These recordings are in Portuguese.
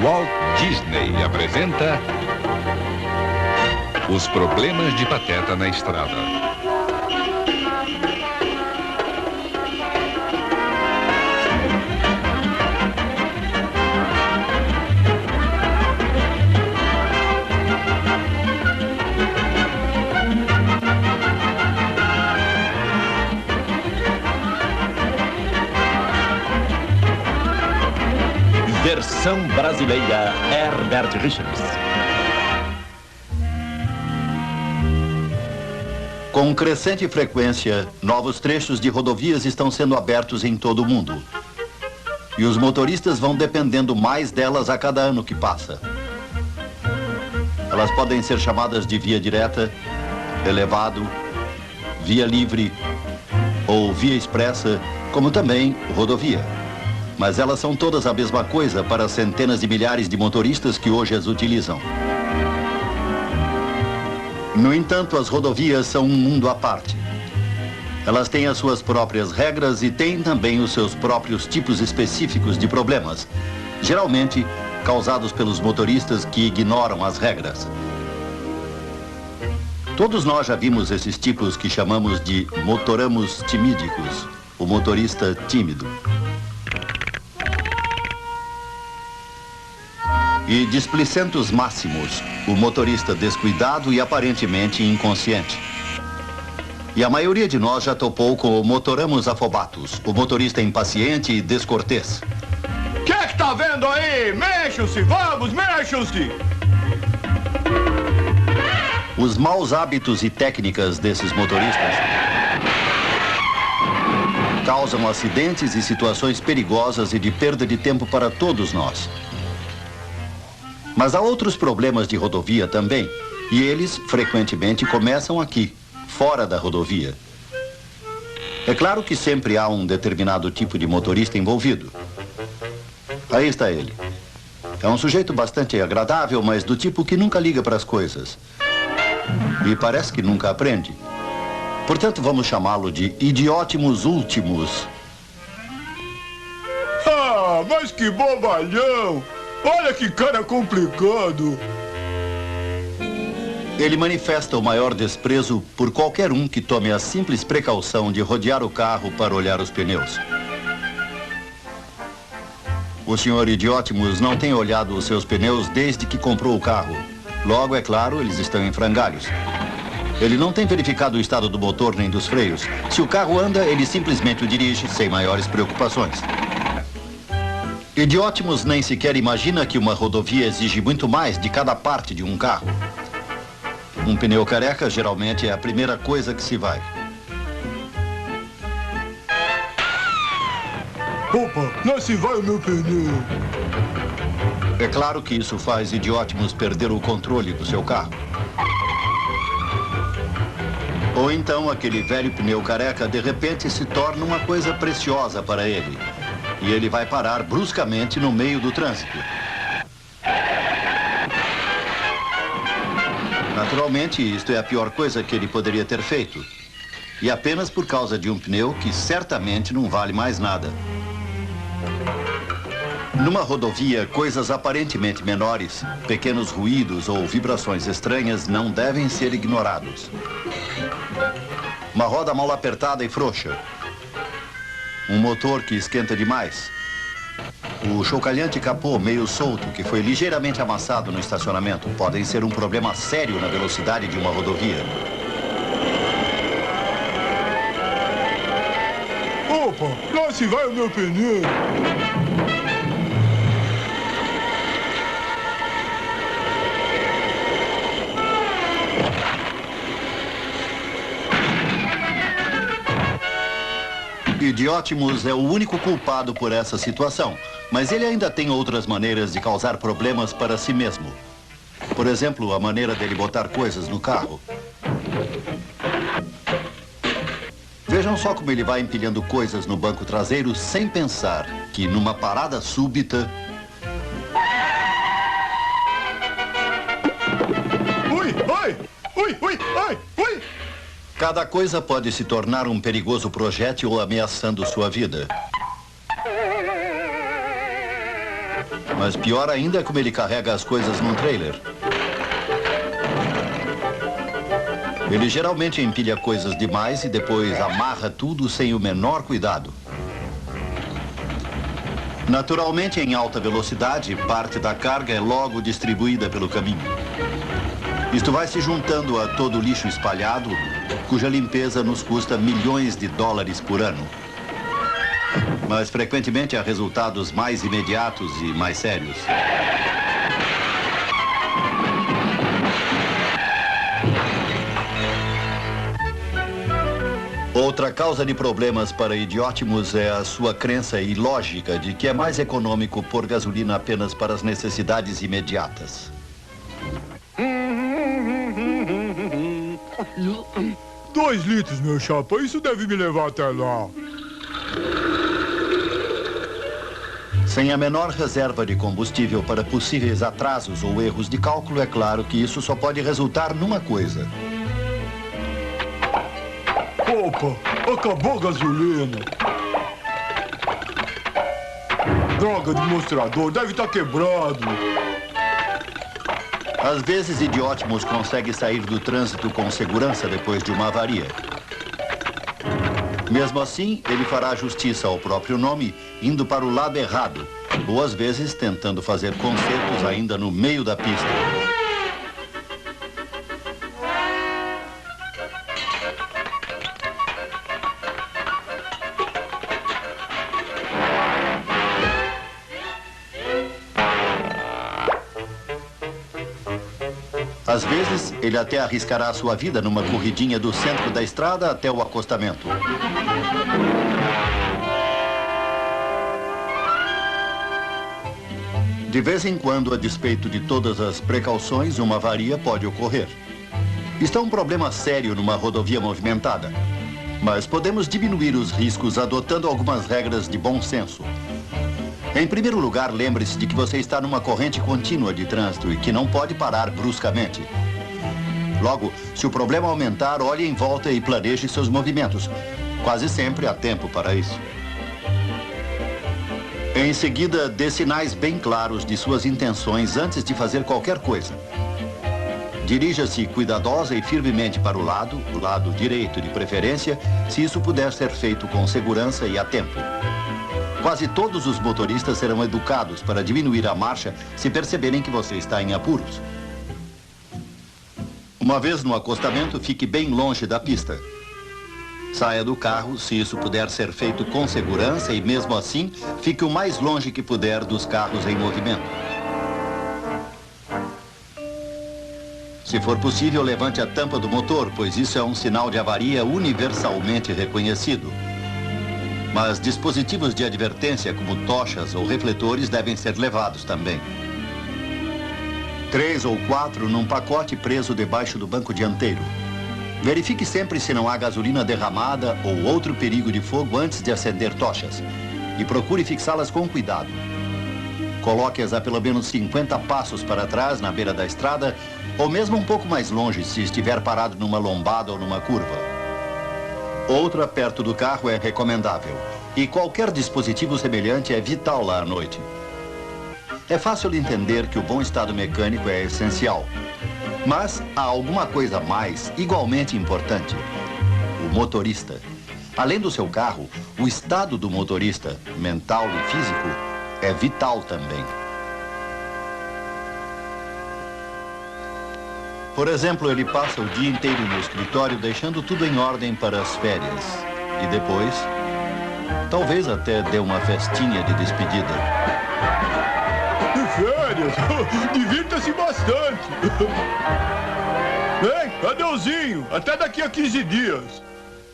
Walt Disney apresenta Os Problemas de Pateta na Estrada. Versão brasileira, Herbert Richards. Com crescente frequência, novos trechos de rodovias estão sendo abertos em todo o mundo. E os motoristas vão dependendo mais delas a cada ano que passa. Elas podem ser chamadas de via direta, elevado, via livre ou via expressa, como também rodovia. Mas elas são todas a mesma coisa para as centenas de milhares de motoristas que hoje as utilizam. No entanto, as rodovias são um mundo à parte. Elas têm as suas próprias regras e têm também os seus próprios tipos específicos de problemas, geralmente causados pelos motoristas que ignoram as regras. Todos nós já vimos esses tipos que chamamos de motoramos timídicos, o motorista tímido. E displicentos máximos, o motorista descuidado e aparentemente inconsciente. E a maioria de nós já topou com o motoramos afobatus, o motorista impaciente e descortês. Que tá vendo aí? Mexam-se, vamos, mexam-se! Os maus hábitos e técnicas desses motoristas causam acidentes e situações perigosas e de perda de tempo para todos nós. Mas há outros problemas de rodovia também, e eles frequentemente começam aqui, fora da rodovia. É claro que sempre há um determinado tipo de motorista envolvido. Aí está ele. É um sujeito bastante agradável, mas do tipo que nunca liga para as coisas. E parece que nunca aprende. Portanto, vamos chamá-lo de idiotimus últimos. Ah, mas que bobalhão! Olha que cara complicado! Ele manifesta o maior desprezo por qualquer um que tome a simples precaução de rodear o carro para olhar os pneus. O senhor Idiotimus não tem olhado os seus pneus desde que comprou o carro. Logo, é claro, eles estão em frangalhos. Ele não tem verificado o estado do motor nem dos freios. Se o carro anda, ele simplesmente o dirige sem maiores preocupações. Idiotimus nem sequer imagina que uma rodovia exige muito mais de cada parte de um carro. Um pneu careca geralmente é a primeira coisa que se vai. Opa, lá se vai o meu pneu! É claro que isso faz Idiotimus perder o controle do seu carro. Ou então aquele velho pneu careca de repente se torna uma coisa preciosa para ele. E ele vai parar bruscamente no meio do trânsito. Naturalmente, isto é a pior coisa que ele poderia ter feito. E apenas por causa de um pneu que certamente não vale mais nada. Numa rodovia, coisas aparentemente menores, pequenos ruídos ou vibrações estranhas não devem ser ignorados. Uma roda mal apertada e frouxa. Um motor que esquenta demais. O chocalhante capô meio solto que foi ligeiramente amassado no estacionamento podem ser um problema sério na velocidade de uma rodovia. Opa, lá se vai o meu pneu! Idiotimus é o único culpado por essa situação, mas ele ainda tem outras maneiras de causar problemas para si mesmo. Por exemplo, a maneira dele botar coisas no carro. Vejam só como ele vai empilhando coisas no banco traseiro sem pensar que numa parada súbita... Ui, ai! Ui, ui, ai, ui! Cada coisa pode se tornar um perigoso projétil ameaçando sua vida. Mas pior ainda é como ele carrega as coisas num trailer. Ele geralmente empilha coisas demais e depois amarra tudo sem o menor cuidado. Naturalmente, em alta velocidade, parte da carga é logo distribuída pelo caminho. Isto vai se juntando a todo o lixo espalhado, cuja limpeza nos custa milhões de dólares por ano. Mas frequentemente há resultados mais imediatos e mais sérios. Outra causa de problemas para Idiótimos é a sua crença ilógica de que é mais econômico pôr gasolina apenas para as necessidades imediatas. 2 litros, meu chapa. Isso deve me levar até lá. Sem a menor reserva de combustível para possíveis atrasos ou erros de cálculo, é claro que isso só pode resultar numa coisa. Opa, acabou a gasolina. Droga de mostrador, deve estar quebrado. Às vezes, Idiótimos consegue sair do trânsito com segurança depois de uma avaria. Mesmo assim, ele fará justiça ao próprio nome, indo para o lado errado, ou às vezes tentando fazer concertos ainda no meio da pista. Às vezes, ele até arriscará a sua vida numa corridinha do centro da estrada até o acostamento. De vez em quando, a despeito de todas as precauções, uma avaria pode ocorrer. Isto é um problema sério numa rodovia movimentada, mas podemos diminuir os riscos adotando algumas regras de bom senso. Em primeiro lugar, lembre-se de que você está numa corrente contínua de trânsito e que não pode parar bruscamente. Logo, se o problema aumentar, olhe em volta e planeje seus movimentos. Quase sempre há tempo para isso. Em seguida, dê sinais bem claros de suas intenções antes de fazer qualquer coisa. Dirija-se cuidadosa e firmemente para o lado direito de preferência, se isso puder ser feito com segurança e a tempo. Quase todos os motoristas serão educados para diminuir a marcha se perceberem que você está em apuros. Uma vez no acostamento, fique bem longe da pista. Saia do carro se isso puder ser feito com segurança e, mesmo assim, fique o mais longe que puder dos carros em movimento. Se for possível, levante a tampa do motor, pois isso é um sinal de avaria universalmente reconhecido. Mas dispositivos de advertência, como tochas ou refletores, devem ser levados também. 3 ou 4 num pacote preso debaixo do banco dianteiro. Verifique sempre se não há gasolina derramada ou outro perigo de fogo antes de acender tochas. E procure fixá-las com cuidado. Coloque-as a pelo menos 50 passos para trás, na beira da estrada, ou mesmo um pouco mais longe, se estiver parado numa lombada ou numa curva. Outra perto do carro é recomendável. E qualquer dispositivo semelhante é vital lá à noite. É fácil entender que o bom estado mecânico é essencial. Mas há alguma coisa mais igualmente importante. O motorista. Além do seu carro, o estado do motorista, mental e físico, é vital também. Por exemplo, ele passa o dia inteiro no escritório deixando tudo em ordem para as férias. E depois, talvez até dê uma festinha de despedida. Férias? Divirta-se bastante. Bem, adeuzinho. Até daqui a 15 dias.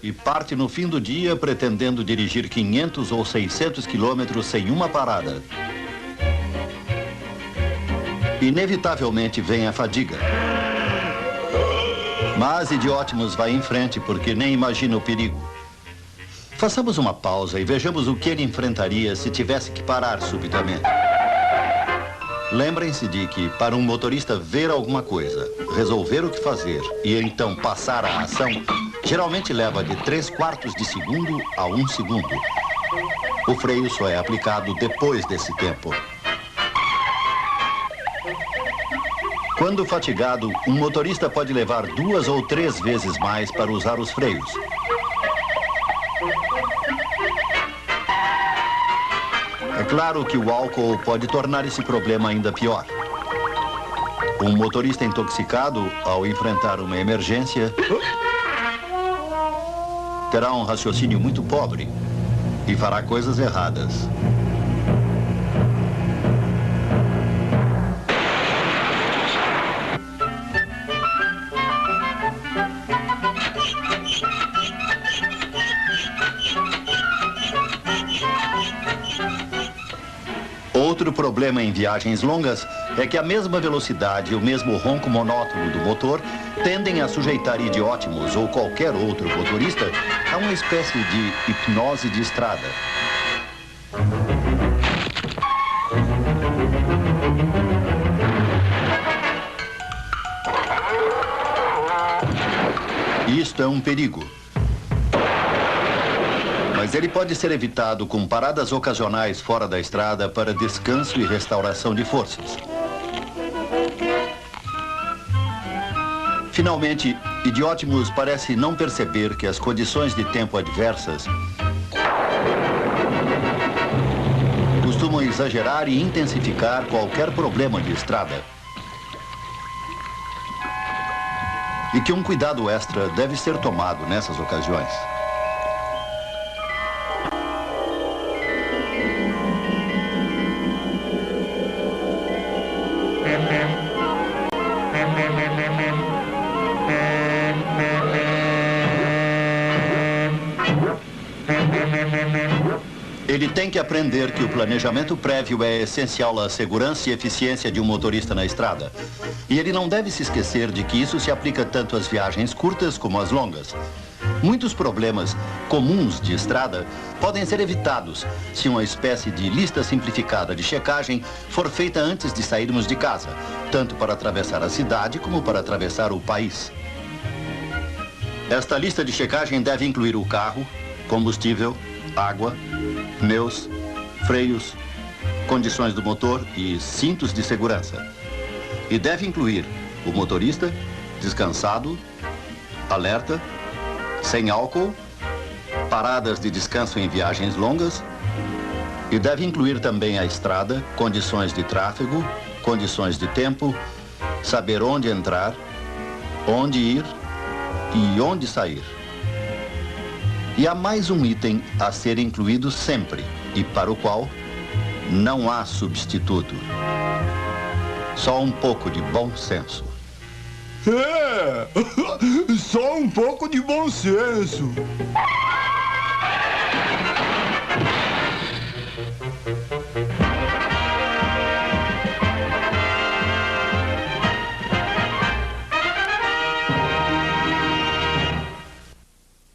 E parte no fim do dia pretendendo dirigir 500 ou 600 quilômetros sem uma parada. Inevitavelmente vem a fadiga. Mas Idiótimos vai em frente porque nem imagina o perigo. Façamos uma pausa e vejamos o que ele enfrentaria se tivesse que parar subitamente. Lembrem-se de que, para um motorista ver alguma coisa, resolver o que fazer e então passar à ação, geralmente leva de 3/4 de segundo a 1 segundo. O freio só é aplicado depois desse tempo. Quando fatigado, um motorista pode levar 2 ou 3 vezes mais para usar os freios. É claro que o álcool pode tornar esse problema ainda pior. Um motorista intoxicado, ao enfrentar uma emergência, terá um raciocínio muito pobre e fará coisas erradas. Outro problema em viagens longas é que a mesma velocidade e o mesmo ronco monótono do motor tendem a sujeitar idiótimos ou qualquer outro motorista a uma espécie de hipnose de estrada. Isto é um perigo. Mas ele pode ser evitado com paradas ocasionais fora da estrada para descanso e restauração de forças. Finalmente, idiótimos parece não perceber que as condições de tempo adversas costumam exagerar e intensificar qualquer problema de estrada. E que um cuidado extra deve ser tomado nessas ocasiões. Ele tem que aprender que o planejamento prévio é essencial à segurança e eficiência de um motorista na estrada. E ele não deve se esquecer de que isso se aplica tanto às viagens curtas como às longas. Muitos problemas comuns de estrada podem ser evitados se uma espécie de lista simplificada de checagem for feita antes de sairmos de casa, tanto para atravessar a cidade como para atravessar o país. Esta lista de checagem deve incluir o carro, combustível, água, pneus, freios, condições do motor e cintos de segurança. E deve incluir o motorista, descansado, alerta, sem álcool, paradas de descanso em viagens longas. E deve incluir também a estrada, condições de tráfego, condições de tempo, saber onde entrar, onde ir e onde sair. E há mais um item a ser incluído sempre e para o qual não há substituto. Só um pouco de bom senso. É, só um pouco de bom senso.